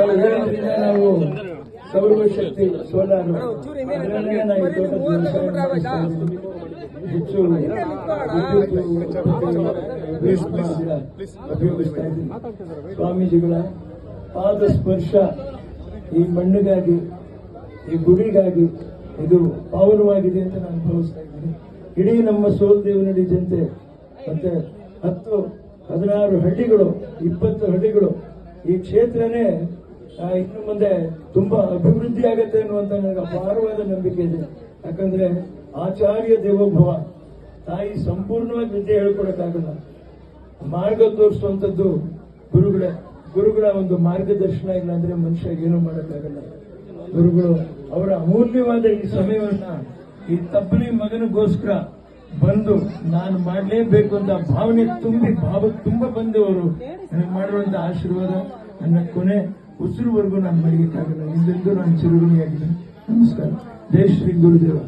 ಹೇಳೋದ್ರಿಂದ ನಾವು ಸೌರಶಕ್ತಿ ಸೋಲಾರ್ ಅದರಲ್ಲೇ ನಾವು ಹೆಚ್ಚು ಉಪಯೋಗಿಸ್ತಾ ಇದ್ದೀವಿ. ಸ್ವಾಮೀಜಿಗಳ ಪಾದ ಸ್ಪರ್ಶ ಈ ಮಣ್ಣಿಗಾಗಿ, ಈ ಗುಡಿಗಾಗಿ ಇದು ಪಾವನವಾಗಿದೆ ಅಂತ ನಾನು ಭಾವಿಸ್ತಾ ಇದ್ದೀನಿ. ಇಡೀ ನಮ್ಮ ಸೋಲದೇವನಹಳ್ಳಿ ಜನತೆ ಮತ್ತೆ 10-16 ಹಳ್ಳಿಗಳು, 20 ಹಳ್ಳಿಗಳು, ಈ ಕ್ಷೇತ್ರನೇ ಇನ್ನು ಮುಂದೆ ತುಂಬಾ ಅಭಿವೃದ್ಧಿ ಆಗತ್ತೆ ಅನ್ನುವಂತ ನನಗೆ ಅಪಾರವಾದ ನಂಬಿಕೆ ಇದೆ. ಯಾಕಂದ್ರೆ ಆಚಾರ್ಯ ದೇವೋಭವ, ತಾಯಿ ಸಂಪೂರ್ಣವಾಗಿ ವಿದ್ಯೆ ಹೇಳ್ಕೊಡಕ್ಕಾಗಲ್ಲ, ಮಾರ್ಗ ತೋರಿಸುವಂತದ್ದು ಗುರುಗಳ ಒಂದು ಮಾರ್ಗದರ್ಶನ ಇಲ್ಲ ಅಂದ್ರೆ ಮನುಷ್ಯ ಏನು ಮಾಡಕ್ಕಾಗಲ್ಲ. ಗುರುಗಳು ಅವರ ಅಮೂಲ್ಯವಾದ ಈ ಸಮಯವನ್ನ ಈ ತಬ್ಬಲಿ ಮಗನಿಗೋಸ್ಕರ ಬಂದು ನಾನು ಮಾಡಲೇಬೇಕು ಅಂತ ಭಾವನೆ ತುಂಬ ಬಂದು ಅವರು ನನಗೆ ಮಾಡಿರುವಂತ ಆಶೀರ್ವಾದ ನನ್ನ ಕೊನೆ ಉಸಿರುವರೆಗೂ ನಾನು ಮರೆಯಕ್ಕಾಗಲ್ಲ. ಹಿಂದೆಂದೂ ನಾನು ಚಿರುಗುಣಿಯಾಗಿದ್ದೀನಿ. ನಮಸ್ಕಾರ. ಜೈ ಶ್ರೀ ಗುರುದೇವ.